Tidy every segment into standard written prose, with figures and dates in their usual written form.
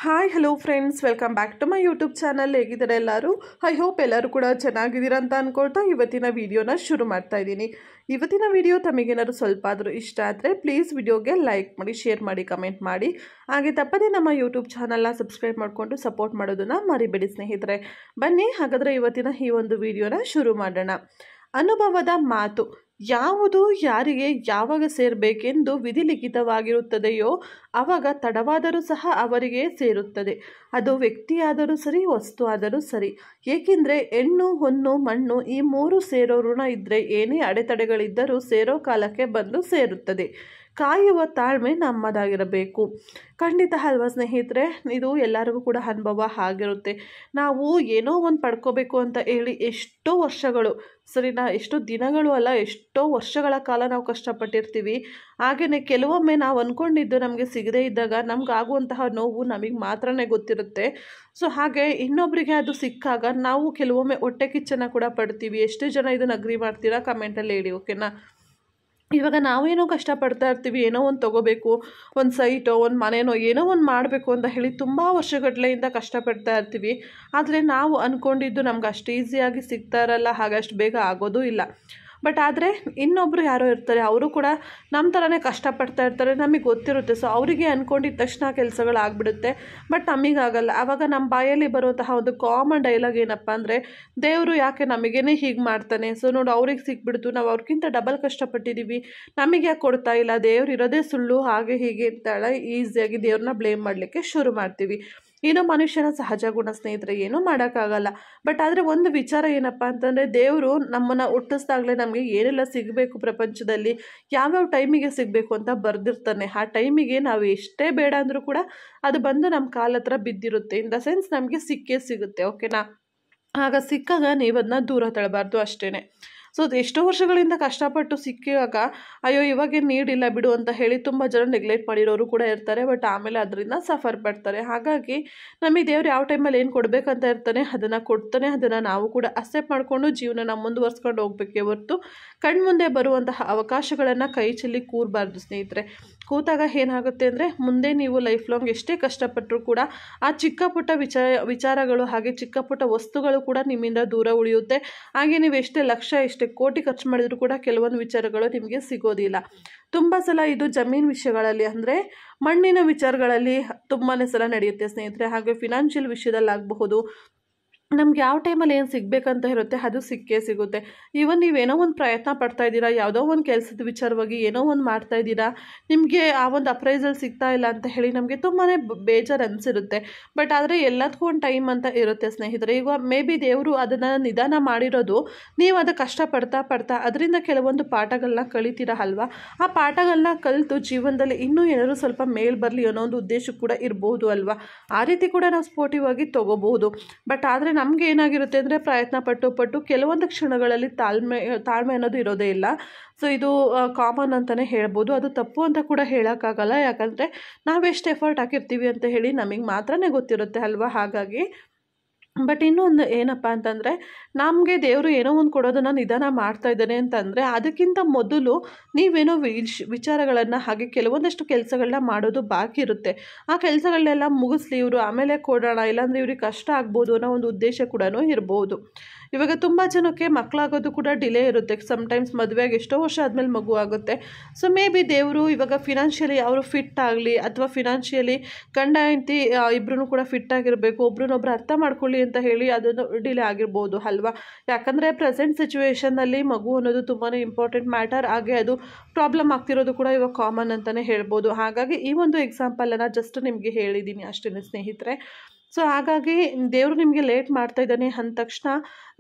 Hi hello friends, welcome back to my YouTube channel. ಹೇಗಿದ್ದಾರೆ ಎಲ್ಲರೂ? I hope ಎಲ್ಲರೂ ಕೂಡ ಚೆನ್ನಾಗಿದ್ದೀರಾ ಅಂತ ಅಂದ್ಕೊಳ್ತಾ ಇವತ್ತಿನ ವಿಡಿಯೋನ ಶುರು ಮಾಡ್ತಾ ಇದ್ದೀನಿ. ಇವತ್ತಿನ ವಿಡಿಯೋ ತಮಗೇನಾದ್ರು ಸ್ವಲ್ಪ ಆದರೂ ಇಷ್ಟ ಆದರೆ ಪ್ಲೀಸ್ ವಿಡಿಯೋಗೆ ಲೈಕ್ ಮಾಡಿ, ಶೇರ್ ಮಾಡಿ, ಕಮೆಂಟ್ ಮಾಡಿ. ಹಾಗೆ ತಪ್ಪದೇ ನಮ್ಮ ಯೂಟ್ಯೂಬ್ ಚಾನಲ್ನ ಸಬ್ಸ್ಕ್ರೈಬ್ ಮಾಡಿಕೊಂಡು ಸಪೋರ್ಟ್ ಮಾಡೋದನ್ನು ಮರಿಬೇಡಿ ಸ್ನೇಹಿತರೆ. ಬನ್ನಿ ಹಾಗಾದರೆ ಇವತ್ತಿನ ಈ ಒಂದು ವಿಡಿಯೋನ ಶುರು ಮಾಡೋಣ. ಅನುಭವದ ಮಾತು. ಯಾವುದು ಯಾರಿಗೆ ಯಾವಾಗ ಸೇರಬೇಕೆಂದು ವಿಧಿಲಿಖಿತವಾಗಿರುತ್ತದೆಯೋ ಆವಾಗ ತಡವಾದರೂ ಸಹ ಅವರಿಗೆ ಸೇರುತ್ತದೆ. ಅದು ವ್ಯಕ್ತಿಯಾದರೂ ಸರಿ, ವಸ್ತು ಆದರೂ ಸರಿ. ಏಕೆಂದರೆ ಹೆಣ್ಣು, ಹೊನ್ನು, ಮಣ್ಣು ಈ ಮೂರು ಸೇರೋ ಋಣ ಇದ್ದರೆ ಏನೇ ಅಡೆತಡೆಗಳಿದ್ದರೂ ಸೇರೋ ಕಾಲಕ್ಕೆ ಬಂದು ಸೇರುತ್ತದೆ. ಕಾಯುವ ತಾಳ್ಮೆ ನಮ್ಮದಾಗಿರಬೇಕು. ಖಂಡಿತ ಅಲ್ವಾ ಸ್ನೇಹಿತರೆ? ಇದು ಎಲ್ಲರಿಗೂ ಕೂಡ ಅನುಭವ ಆಗಿರುತ್ತೆ. ನಾವು ಏನೋ ಒಂದು ಪಡ್ಕೋಬೇಕು ಅಂತ ಹೇಳಿ ಎಷ್ಟೋ ವರ್ಷಗಳು, ಸರಿನಾ, ಎಷ್ಟೋ ದಿನಗಳು ಅಲ್ಲ, ಎಷ್ಟೋ ವರ್ಷಗಳ ಕಾಲ ನಾವು ಕಷ್ಟಪಟ್ಟಿರ್ತೀವಿ. ಹಾಗೆಯೇ ಕೆಲವೊಮ್ಮೆ ನಾವು ಅಂದ್ಕೊಂಡಿದ್ದು ನಮಗೆ ಸಿಗದೇ ಇದ್ದಾಗ ನಮಗಾಗುವಂತಹ ನೋವು ನಮಗೆ ಮಾತ್ರನೇ ಗೊತ್ತಿರುತ್ತೆ. ಸೊ ಹಾಗೆ ಇನ್ನೊಬ್ಬರಿಗೆ ಅದು ಸಿಕ್ಕಾಗ ನಾವು ಕೆಲವೊಮ್ಮೆ ಹೊಟ್ಟೆ ಕಿಚ್ಚನ್ನು ಕೂಡ ಪಡ್ತೀವಿ. ಎಷ್ಟು ಜನ ಇದನ್ನು ಅಗ್ರಿ ಮಾಡ್ತೀರಾ ಕಮೆಂಟಲ್ಲಿ ಹೇಳಿ, ಓಕೆನಾ? ಇವಾಗ ನಾವೇನೋ ಕಷ್ಟಪಡ್ತಾ ಇರ್ತೀವಿ, ಏನೋ ಒಂದು ತೊಗೋಬೇಕು, ಒಂದು ಸೈಟೋ ಒಂದು ಮನೆನೋ ಏನೋ ಒಂದು ಮಾಡಬೇಕು ಅಂತ ಹೇಳಿ ತುಂಬ ವರ್ಷಗಟ್ಟಲೆಯಿಂದ ಕಷ್ಟಪಡ್ತಾ ಇರ್ತೀವಿ. ಆದರೆ ನಾವು ಅಂದ್ಕೊಂಡಿದ್ದು ನಮ್ಗೆ ಅಷ್ಟು ಈಸಿಯಾಗಿ ಸಿಗ್ತಾ ಇರಲ್ಲ, ಹಾಗೆ ಅಷ್ಟು ಬೇಗ ಆಗೋದು ಇಲ್ಲ. ಬಟ್ ಆದರೆ ಇನ್ನೊಬ್ಬರು ಯಾರೋ ಇರ್ತಾರೆ, ಅವರು ಕೂಡ ನಮ್ಮ ಥರನೇ ಕಷ್ಟಪಡ್ತಾ ಇರ್ತಾರೆ, ನಮಗೆ ಗೊತ್ತಿರುತ್ತೆ. ಸೊ ಅವರಿಗೆ ಅಂದ್ಕೊಂಡಿದ್ದ ತಕ್ಷಣ ಕೆಲಸಗಳಾಗ್ಬಿಡುತ್ತೆ, ಬಟ್ ನಮಗಾಗಲ್ಲ. ಆವಾಗ ನಮ್ಮ ಬಾಯಲ್ಲಿ ಬರುವಂತಹ ಒಂದು ಕಾಮನ್ ಡೈಲಾಗ್ ಏನಪ್ಪ ಅಂದರೆ, ದೇವರು ಯಾಕೆ ನಮಗೇನೆ ಹೀಗೆ ಮಾಡ್ತಾನೆ? ಸೊ ನೋಡಿ, ಅವ್ರಿಗೆ ಸಿಕ್ಬಿಡ್ತು, ನಾವು ಅವ್ರಿಗಿಂತ ಡಬಲ್ ಕಷ್ಟಪಟ್ಟಿದ್ದೀವಿ, ನಮಗೆ ಯಾಕೆ ಕೊಡ್ತಾ ಇಲ್ಲ? ದೇವ್ರು ಇರೋದೇ ಸುಳ್ಳು, ಹಾಗೆ ಹೀಗೆ ಅಂತಾಳೆ ಈಸಿಯಾಗಿ ದೇವ್ರನ್ನ ಬ್ಲೇಮ್ ಮಾಡಲಿಕ್ಕೆ ಶುರು ಮಾಡ್ತೀವಿ. ಏನೋ ಮನುಷ್ಯನ ಸಹಜ ಗುಣ ಸ್ನೇಹಿತರೆ, ಏನೂ ಮಾಡೋಕ್ಕಾಗಲ್ಲ. ಬಟ್ ಆದರೆ ಒಂದು ವಿಚಾರ ಏನಪ್ಪ ಅಂತಂದರೆ, ದೇವರು ನಮ್ಮನ್ನು ಹುಟ್ಟಿಸ್ದಾಗಲೇ ನಮಗೆ ಏನೆಲ್ಲ ಸಿಗಬೇಕು ಪ್ರಪಂಚದಲ್ಲಿ, ಯಾವ್ಯಾವ ಟೈಮಿಗೆ ಸಿಗಬೇಕು ಅಂತ ಬರೆದಿರ್ತಾನೆ. ಆ ಟೈಮಿಗೆ ನಾವು ಎಷ್ಟೇ ಬೇಡ ಅಂದರೂ ಕೂಡ ಅದು ಬಂದು ನಮ್ಮ ಕಾಲ ಹತ್ರ ಬಿದ್ದಿರುತ್ತೆ. ಇನ್ ದ ಸೆನ್ಸ್ ನಮಗೆ ಸಿಕ್ಕೇ ಸಿಗುತ್ತೆ, ಓಕೆನಾ? ಆಗ ಸಿಕ್ಕಾಗ ನೀವು ಅದನ್ನ ದೂರ ತಳ್ಳಬಾರ್ದು ಅಷ್ಟೇ. ಸೊ ಅದು ಎಷ್ಟೋ ವರ್ಷಗಳಿಂದ ಕಷ್ಟಪಟ್ಟು ಸಿಕ್ಕಾಗ ಅಯ್ಯೋ ಇವಾಗೇನು ನೀಡಿಲ್ಲ ಬಿಡು ಅಂತ ಹೇಳಿ ತುಂಬ ಜನ ನೆಗ್ಲೆಕ್ಟ್ ಮಾಡಿರೋರು ಕೂಡ ಇರ್ತಾರೆ. ಬಟ್ ಆಮೇಲೆ ಅದರಿಂದ ಸಫರ್ ಪಡ್ತಾರೆ. ಹಾಗಾಗಿ ನಮಗೆ ದೇವ್ರು ಯಾವ ಟೈಮಲ್ಲಿ ಏನು ಕೊಡಬೇಕಂತ ಇರ್ತಾನೆ ಅದನ್ನು ಕೊಡ್ತಾನೆ. ಅದನ್ನು ನಾವು ಕೂಡ ಅಕ್ಸೆಪ್ಟ್ ಮಾಡಿಕೊಂಡು ಜೀವನನ ಮುಂದುವರ್ಸ್ಕೊಂಡು ಹೋಗ್ಬೇಕೇ ಹೊರತು ಕಣ್ಮುಂದೆ ಬರುವಂತಹ ಅವಕಾಶಗಳನ್ನು ಕೈ ಚೆಲ್ಲಿ ಕೂರಬಾರ್ದು ಸ್ನೇಹಿತರೆ. ಕೂತಾಗ ಏನಾಗುತ್ತೆ ಅಂದರೆ, ಮುಂದೆ ನೀವು ಲೈಫ್ ಲಾಂಗ್ ಎಷ್ಟೇ ಕಷ್ಟಪಟ್ಟರೂ ಕೂಡ ಆ ಚಿಕ್ಕ ಪುಟ್ಟ ವಿಚಾರಗಳು ಹಾಗೆ ಚಿಕ್ಕ ಪುಟ್ಟ ವಸ್ತುಗಳು ಕೂಡ ನಿಮ್ಮಿಂದ ದೂರ ಉಳಿಯುತ್ತೆ. ಹಾಗೆ ನೀವು ಎಷ್ಟೇ ಲಕ್ಷ ಎಷ್ಟೇ ಕೋಟಿ ಖರ್ಚು ಮಾಡಿದರೂ ಕೂಡ ಕೆಲವೊಂದು ವಿಚಾರಗಳು ನಿಮಗೆ ಸಿಗೋದಿಲ್ಲ. ತುಂಬ ಸಲ ಇದು ಜಮೀನು ವಿಷಯಗಳಲ್ಲಿ ಅಂದರೆ ಮಣ್ಣಿನ ವಿಚಾರಗಳಲ್ಲಿ ತುಂಬಾ ಸಲ ನಡೆಯುತ್ತೆ ಸ್ನೇಹಿತರೆ. ಹಾಗೆ ಫಿನಾನ್ಷಿಯಲ್ ವಿಷಯದಲ್ಲಾಗಬಹುದು, ನಮ್ಗೆ ಯಾವ ಟೈಮಲ್ಲಿ ಏನು ಸಿಗಬೇಕಂತ ಇರುತ್ತೆ ಅದು ಸಿಕ್ಕೇ ಸಿಗುತ್ತೆ. ಈವನ್ ನೀವೇನೋ ಒಂದು ಪ್ರಯತ್ನ ಪಡ್ತಾ ಇದ್ದೀರಾ, ಯಾವುದೋ ಒಂದು ಕೆಲಸದ ವಿಚಾರವಾಗಿ ಏನೋ ಒಂದು ಮಾಡ್ತಾ ಇದ್ದೀರಾ, ನಿಮಗೆ ಆ ಒಂದು ಅಪ್ರೈಸಲ್ ಸಿಗ್ತಾ ಇಲ್ಲ ಅಂತ ಹೇಳಿ ನಮಗೆ ತುಂಬಾ ಬೇಜಾರು ಅನಿಸಿರುತ್ತೆ. ಬಟ್ ಆದರೆ ಎಲ್ಲದಕ್ಕೂ ಒಂದು ಟೈಮ್ ಅಂತ ಇರುತ್ತೆ ಸ್ನೇಹಿತರೆ. ಈಗ ಮೇ ಬಿ ದೇವರು ಅದನ್ನು ನಿಧಾನ ಮಾಡಿರೋದು, ನೀವು ಅದು ಕಷ್ಟಪಡ್ತಾ ಅದರಿಂದ ಕೆಲವೊಂದು ಪಾಠಗಳನ್ನ ಕಲಿತೀರಾ ಅಲ್ವಾ? ಆ ಪಾಠಗಳನ್ನ ಕಲಿತು ಜೀವನದಲ್ಲಿ ಇನ್ನೂ ಏನಾದರೂ ಸ್ವಲ್ಪ ಮೇಲ್ ಬರಲಿ ಅನ್ನೋ ಒಂದು ಉದ್ದೇಶ ಕೂಡ ಇರ್ಬೋದು ಅಲ್ವಾ? ಆ ರೀತಿ ಕೂಡ ನಾವು ಸ್ಪೋರ್ಟಿವ್ ಆಗಿ ತೊಗೋಬಹುದು. ಬಟ್ ಆದರೆ ನಮಗೆ ಏನಾಗಿರುತ್ತೆ ಅಂದರೆ, ಪ್ರಯತ್ನ ಪಟ್ಟು ಕೆಲವೊಂದು ಕ್ಷಣಗಳಲ್ಲಿ ತಾಳ್ಮೆ ಅನ್ನೋದು ಇರೋದೇ ಇಲ್ಲ. ಸೊ ಇದು ಕಾಮನ್ ಅಂತಲೇ ಹೇಳ್ಬೋದು. ಅದು ತಪ್ಪು ಅಂತ ಕೂಡ ಹೇಳೋಕ್ಕಾಗಲ್ಲ, ಯಾಕಂದರೆ ನಾವೆಷ್ಟು ಎಫರ್ಟ್ ಹಾಕಿರ್ತೀವಿ ಅಂತ ಹೇಳಿ ನಮಗೆ ಮಾತ್ರನೇ ಗೊತ್ತಿರುತ್ತೆ ಅಲ್ವಾ? ಹಾಗಾಗಿ ಬಟ್ ಇನ್ನೊಂದು ಏನಪ್ಪ ಅಂತಂದರೆ, ನಮಗೆ ದೇವರು ಏನೋ ಒಂದು ಕೊಡೋದನ್ನು ನಿಧಾನ ಮಾಡ್ತಾ ಇದ್ದಾನೆ ಅಂತಂದರೆ, ಅದಕ್ಕಿಂತ ಮೊದಲು ನೀವೇನೋ ವಿಚಾರಗಳನ್ನು ಹಾಗೆ ಕೆಲವೊಂದಷ್ಟು ಕೆಲಸಗಳನ್ನ ಮಾಡೋದು ಬಾಕಿ ಇರುತ್ತೆ. ಆ ಕೆಲಸಗಳನ್ನೆಲ್ಲ ಮುಗಿಸ್ಲಿ ಇವರು, ಆಮೇಲೆ ಕೊಡೋಣ, ಇಲ್ಲಾಂದರೆ ಇವ್ರಿಗೆ ಕಷ್ಟ ಆಗ್ಬೋದು ಅನ್ನೋ ಒಂದು ಉದ್ದೇಶ ಕೂಡ ಇರ್ಬೋದು. ಇವಾಗ ತುಂಬ ಜನಕ್ಕೆ ಮಕ್ಕಳಾಗೋದು ಕೂಡ ಡಿಲೇ ಇರುತ್ತೆ. ಸಮ್ಟೈಮ್ಸ್ ಮದುವೆಯಾಗಿ ಎಷ್ಟೋ ವರ್ಷ ಆದಮೇಲೆ ಮಗು ಆಗುತ್ತೆ. ಸೊ ಮೇ ಬಿ ದೇವರು ಇವಾಗ ಫಿನಾನ್ಷಿಯಲಿ ಅವರು ಫಿಟ್ ಆಗಲಿ, ಅಥವಾ ಫಿನಾನ್ಷಿಯಲಿ ಗಂಡ ಹೆಂಡತಿ ಇಬ್ಬರೂ ಕೂಡ ಫಿಟ್ ಆಗಿರಬೇಕು, ಒಬ್ರನ್ನೊಬ್ರು ಅರ್ಥ ಮಾಡ್ಕೊಳ್ಳಿ ಅಂತ ಹೇಳಿ ಅದನ್ನು ಡಿಲೇ ಆಗಿರ್ಬೋದು ಅಲ್ವಾ? ಯಾಕಂದರೆ ಪ್ರೆಸೆಂಟ್ ಸಿಚುವೇಷನ್ನಲ್ಲಿ ಮಗು ಅನ್ನೋದು ತುಂಬಾ ಇಂಪಾರ್ಟೆಂಟ್ ಮ್ಯಾಟರ್. ಹಾಗೆ ಅದು ಪ್ರಾಬ್ಲಮ್ ಆಗ್ತಿರೋದು ಕೂಡ ಇವಾಗ ಕಾಮನ್ ಅಂತಲೇ ಹೇಳ್ಬೋದು. ಹಾಗಾಗಿ ಈ ಒಂದು ಎಕ್ಸಾಂಪಲನ್ನು ಜಸ್ಟ್ ನಿಮಗೆ ಹೇಳಿದ್ದೀನಿ ಅಷ್ಟೇ ಸ್ನೇಹಿತರೆ. ಸೊ ಹಾಗಾಗಿ ದೇವರು ನಿಮಗೆ ಲೇಟ್ ಮಾಡ್ತಾ ಇದ್ದಾನೆ ಅಂದ ತಕ್ಷಣ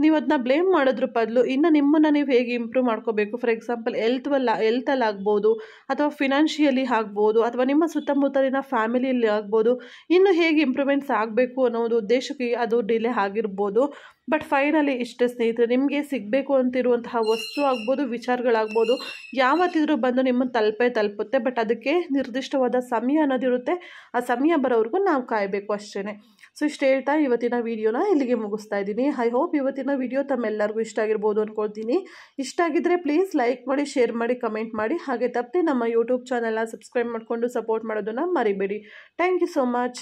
ನೀವು ಅದನ್ನ ಬ್ಲೇಮ್ ಮಾಡೋದ್ರ ಬದಲು ಇನ್ನು ನಿಮ್ಮನ್ನು ನೀವು ಹೇಗೆ ಇಂಪ್ರೂವ್ ಮಾಡ್ಕೋಬೇಕು, ಫಾರ್ ಎಕ್ಸಾಂಪಲ್ ಹೆಲ್ತಲ್ಲಿ ಆಗ್ಬೋದು, ಅಥವಾ ಫಿನಾನ್ಷಿಯಲಿ ಆಗ್ಬೋದು, ಅಥವಾ ನಿಮ್ಮ ಸುತ್ತಮುತ್ತಲಿನ ಫ್ಯಾಮಿಲಿಯಲ್ಲಿ ಆಗ್ಬೋದು, ಇನ್ನು ಹೇಗೆ ಇಂಪ್ರೂವ್ಮೆಂಟ್ಸ್ ಆಗಬೇಕು ಅನ್ನೋ ಒಂದು ಉದ್ದೇಶಕ್ಕೆ ಅದು ಡಿಲೇ ಆಗಿರ್ಬೋದು. ಬಟ್ ಫೈನಲಿ ಇಷ್ಟೇ ಸ್ನೇಹಿತರೆ, ನಿಮಗೆ ಸಿಗಬೇಕು ಅಂತಿರುವಂತಹ ವಸ್ತು ಆಗ್ಬೋದು, ವಿಚಾರಗಳಾಗ್ಬೋದು, ಯಾವತ್ತಿದ್ರೂ ಬಂದು ನಿಮ್ಮನ್ನು ತಲುಪುತ್ತೆ. ಬಟ್ ಅದಕ್ಕೆ ನಿರ್ದಿಷ್ಟವಾದ ಸಮಯ ಅನ್ನೋದಿರುತ್ತೆ. ಆ ಸಮಯ ಬರೋವರೆಗೂ ನಾವು ಕಾಯಬೇಕು ಅಷ್ಟೇ. ಸೊ ಇಷ್ಟು ಹೇಳ್ತಾ ಇವತ್ತಿನ ವಿಡಿಯೋನ ಇಲ್ಲಿಗೆ ಮುಗಿಸ್ತಾ ಇದ್ದೀನಿ. ಐ ಹೋಪ್ ಇವತ್ತಿನ ವಿಡಿಯೋ ತಮ್ಮೆಲ್ಲರಿಗೂ ಇಷ್ಟ ಆಗಿರ್ಬೋದು ಅಂದ್ಕೊಳ್ತೀನಿ. ಇಷ್ಟ ಆಗಿದ್ದರೆ ಪ್ಲೀಸ್ ಲೈಕ್ ಮಾಡಿ, ಶೇರ್ ಮಾಡಿ, ಕಮೆಂಟ್ ಮಾಡಿ. ಹಾಗೆ ತಪ್ಪದೆ ನಮ್ಮ ಯೂಟ್ಯೂಬ್ ಚಾನಲ್ನ ಸಬ್ಸ್ಕ್ರೈಬ್ ಮಾಡಿಕೊಂಡು ಸಪೋರ್ಟ್ ಮಾಡೋದನ್ನು ಮರಿಬೇಡಿ. Thank you so much.